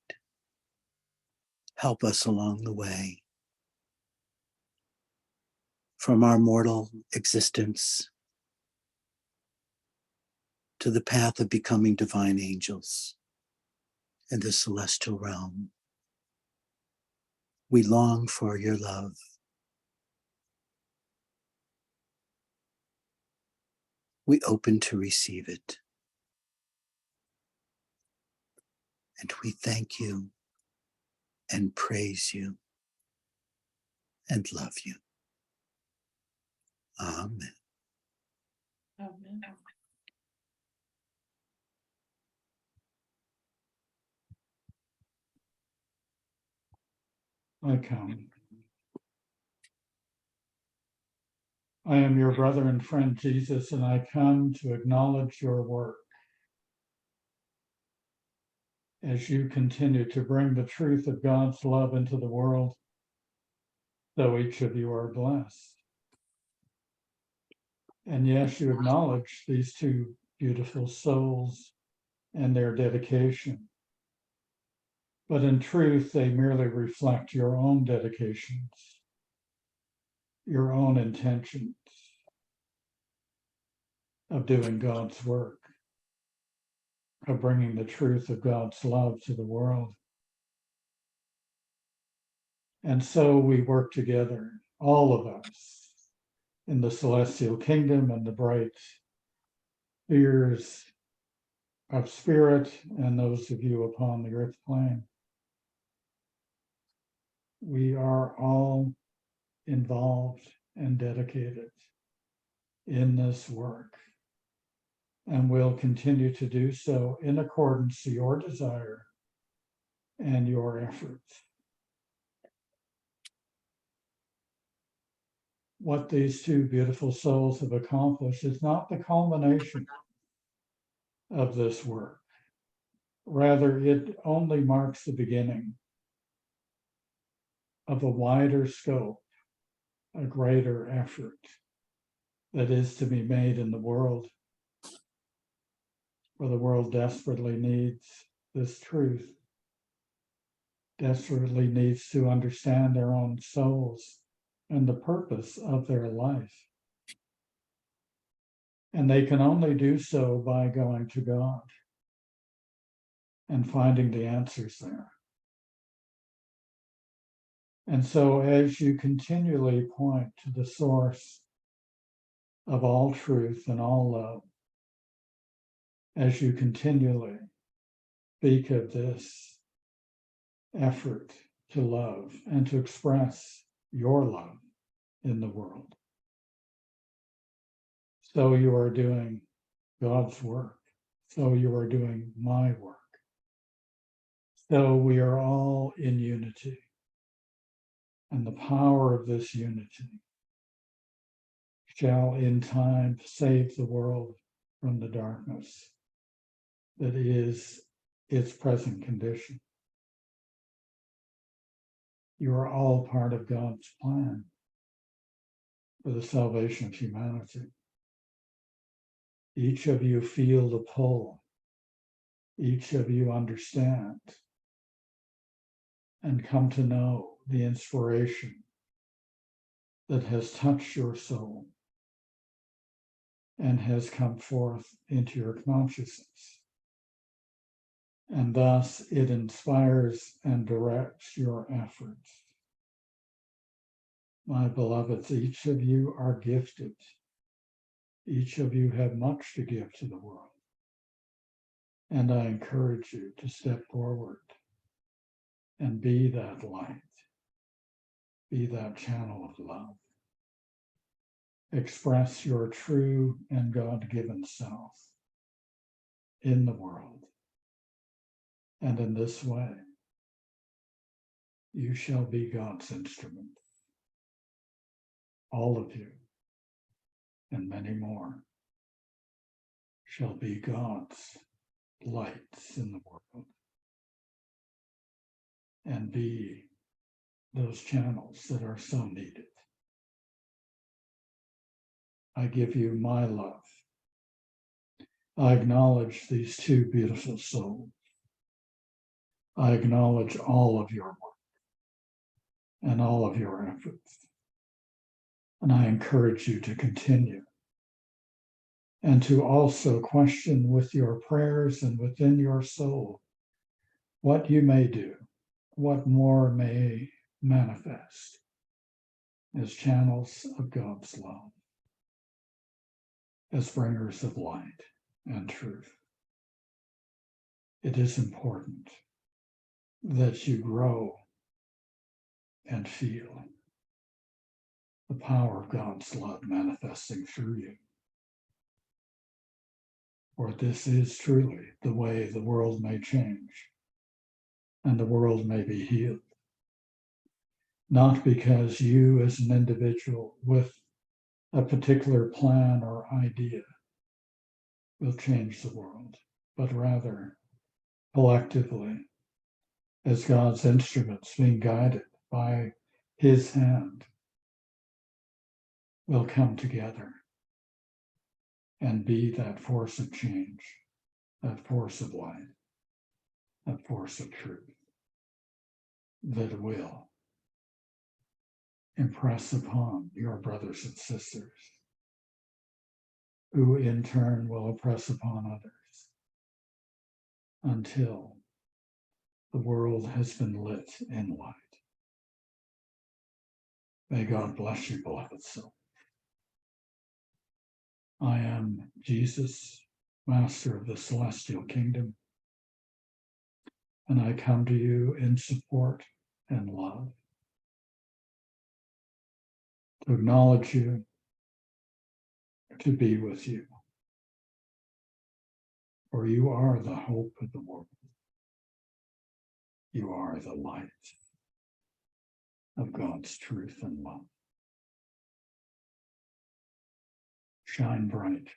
help us along the way from our mortal existence to the path of becoming divine angels in the celestial realm. We long for your love. We open to receive it. And we thank you and praise you and love you. Amen. Amen. I come. I am your brother and friend Jesus, and I come to acknowledge your work as you continue to bring the truth of God's love into the world, though each of you are blessed. And yes, you acknowledge these two beautiful souls and their dedication. But in truth, they merely reflect your own dedications, your own intentions of doing God's work, of bringing the truth of God's love to the world. And so we work together, all of us, in the celestial kingdom and the bright spheres of spirit, and those of you upon the earth plane. We are all involved and dedicated in this work, and will continue to do so in accordance to your desire and your efforts. What these two beautiful souls have accomplished is not the culmination of this work. Rather, it only marks the beginning of a wider scope, a greater effort that is to be made in the world, for the world desperately needs this truth, desperately needs to understand their own souls and the purpose of their life. And they can only do so by going to God and finding the answers there. And so as you continually point to the source of all truth and all love, as you continually speak of this effort to love and to express your love in the world, so you are doing God's work, so you are doing my work. So we are all in unity. And the power of this unity shall in time save the world from the darkness that is its present condition. You are all part of God's plan for the salvation of humanity. Each of you feel the pull. Each of you understand and come to know the inspiration that has touched your soul and has come forth into your consciousness. And thus it inspires and directs your efforts. My beloveds, each of you are gifted. Each of you have much to give to the world. And I encourage you to step forward and be that light, be that channel of love. Express your true and God-given self in the world. And in this way, you shall be God's instrument. All of you, and many more, shall be God's lights in the world and be those channels that are so needed. I give you my love. I acknowledge these two beautiful souls. I acknowledge all of your work and all of your efforts. And I encourage you to continue and to also question with your prayers and within your soul what you may do, what more may manifest as channels of God's love, as bringers of light and truth. It is important that you grow and feel the power of God's love manifesting through you. For this is truly the way the world may change and the world may be healed. Not because you as an individual with a particular plan or idea will change the world, but rather collectively as God's instruments being guided by his hand will come together and be that force of change, that force of light, that force of truth that will impress upon your brothers and sisters, who in turn will impress upon others until the world has been lit in light. May God bless you, beloved soul. I am Jesus, Master of the Celestial Kingdom, and I come to you in support and love, to acknowledge you, to be with you, for you are the hope of the world. You are the light of God's truth and love. Shine bright,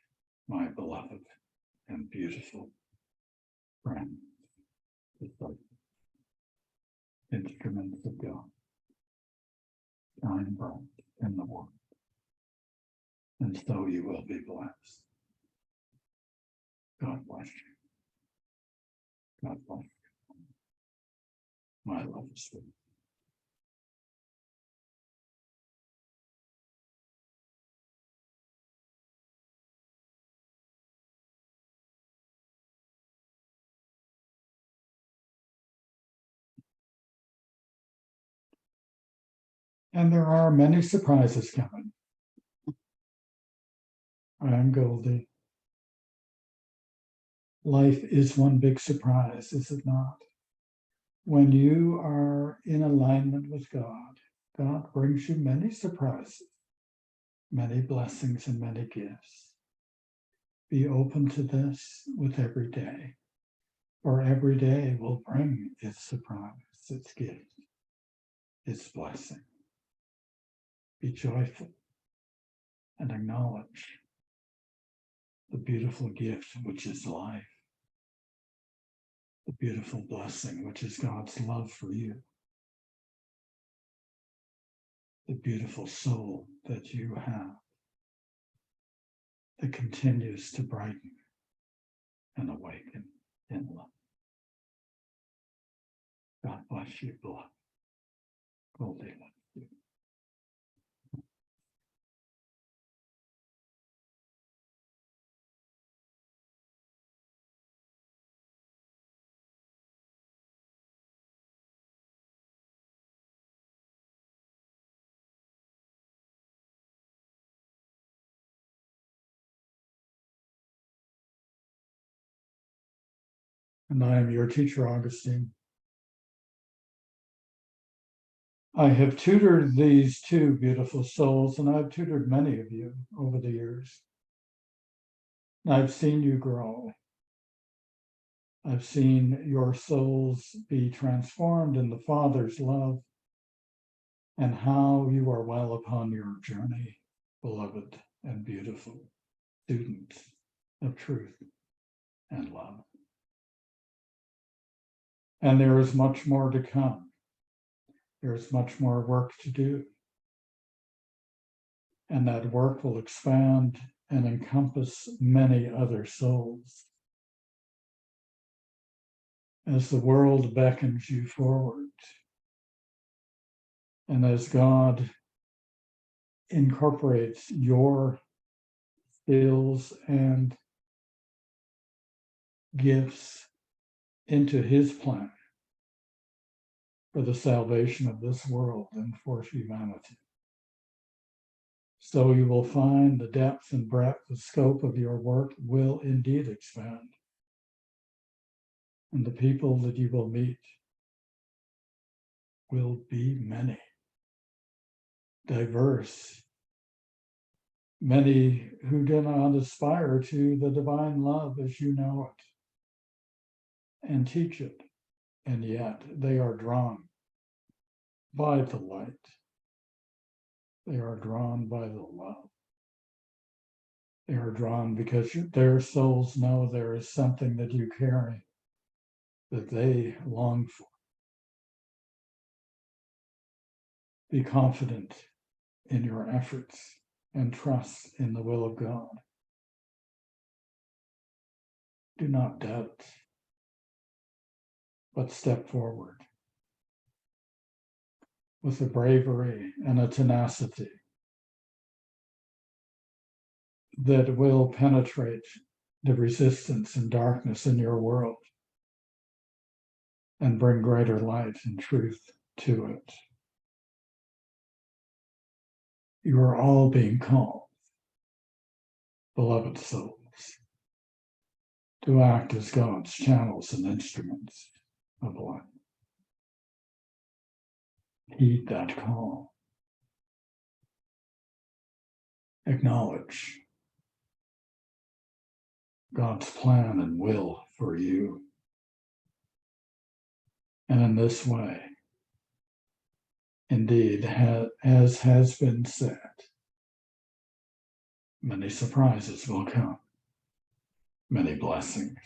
my beloved and beautiful friend, instruments of God. Shine bright in the world, and so you will be blessed. God bless you. God bless you. My love is with you. And there are many surprises coming. I am Goldie. Life is one big surprise, is it not? When you are in alignment with God, God brings you many surprises, many blessings, and many gifts. Be open to this with every day, for every day will bring its surprise, its gift, its blessing. Be joyful and acknowledge the beautiful gift which is life, the beautiful blessing which is God's love for you, the beautiful soul that you have that continues to brighten and awaken in love. God bless you, beloved. Goldie loves you. And I am your teacher, Augustine. I have tutored these two beautiful souls, and I've tutored many of you over the years. I've seen you grow. I've seen your souls be transformed in the Father's love, and how you are well upon your journey, beloved and beautiful students of truth and love. And there is much more to come. There is much more work to do. And that work will expand and encompass many other souls. As the world beckons you forward, and as God incorporates your skills and gifts into his plan for the salvation of this world and for humanity. So you will find the depth and breadth, the scope of your work will indeed expand. And the people that you will meet will be many, diverse, many who do not aspire to the divine love as you know it and teach it. And yet they are drawn by the light. They are drawn by the love. They are drawn because their souls know there is something that you carry that they long for. Be confident in your efforts and trust in the will of God. Do not doubt, but step forward with a bravery and a tenacity that will penetrate the resistance and darkness in your world and bring greater light and truth to it. You are all being called, beloved souls, to act as God's channels and instruments of light. Heed that call. Acknowledge God's plan and will for you. And in this way, indeed, as has been said, many surprises will come, many blessings,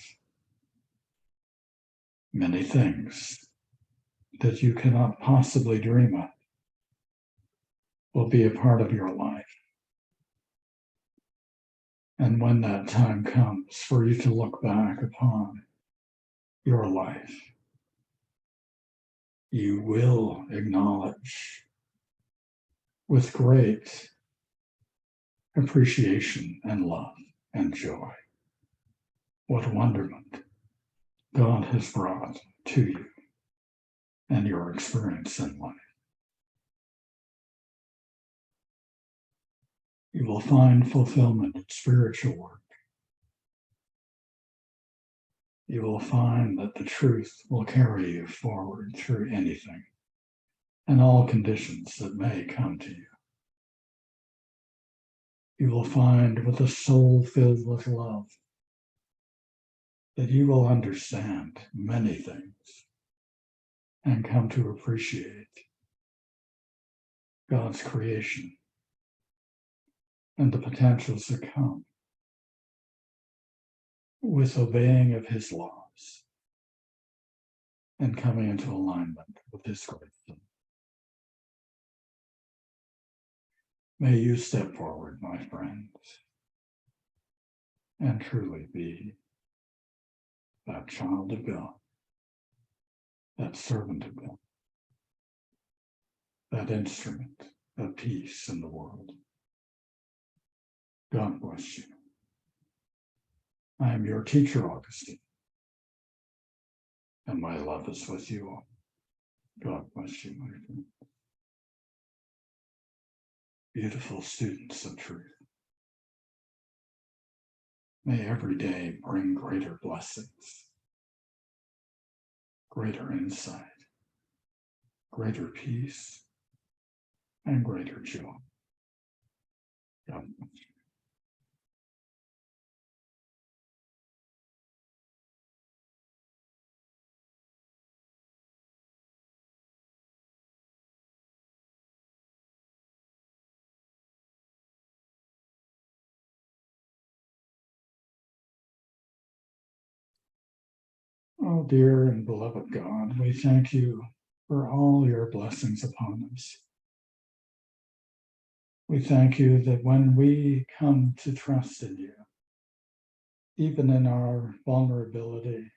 many things that you cannot possibly dream of will be a part of your life. And when that time comes for you to look back upon your life, you will acknowledge with great appreciation and love and joy what wonderment God has brought to you and your experience in life. You will find fulfillment in spiritual work. You will find that the truth will carry you forward through anything and all conditions that may come to you. You will find with a soul filled with love that you will understand many things and come to appreciate God's creation and the potentials that come with obeying of his laws and coming into alignment with his grace. May you step forward, my friends, and truly be that child of God, that servant of God, that instrument of peace in the world. God bless you. I am your teacher, Augustine, and my love is with you all. God bless you, my friend. Beautiful students of truth. May every day bring greater blessings, greater insight, greater peace, and greater joy. God bless you. Oh, dear and beloved God, we thank you for all your blessings upon us. We thank you that when we come to trust in you, even in our vulnerability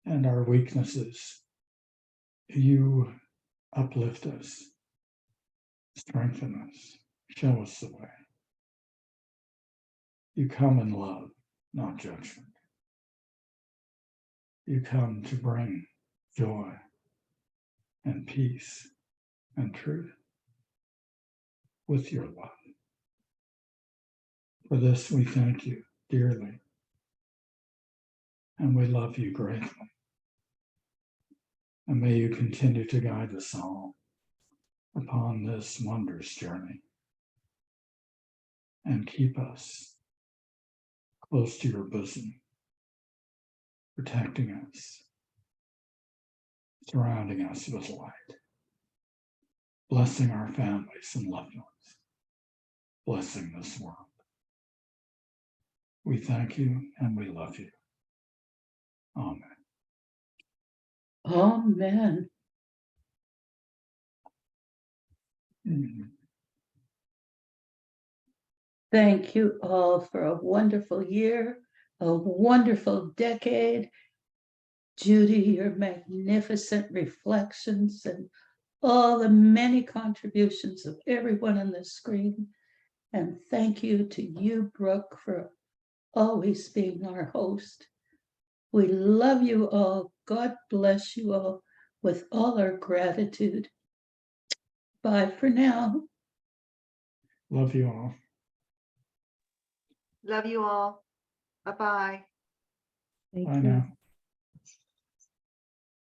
and our weaknesses, you uplift us, strengthen us, show us the way. You come in love, not judgment. You come to bring joy and peace and truth with your love. For this we thank you dearly, and we love you greatly. And may you continue to guide us all upon this wondrous journey and keep us close to your bosom, protecting us, surrounding us with light, blessing our families and loved ones, blessing this world. We thank you and we love you. Amen. Amen. Thank you all for a wonderful year a wonderful decade. Judy, your magnificent reflections and all the many contributions of everyone on the screen. And thank you to you, Brooke, for always being our host. We love you all. God bless you all with all our gratitude. Bye for now. Love you all. Love you all. Bye-bye. Thank Bye you. now.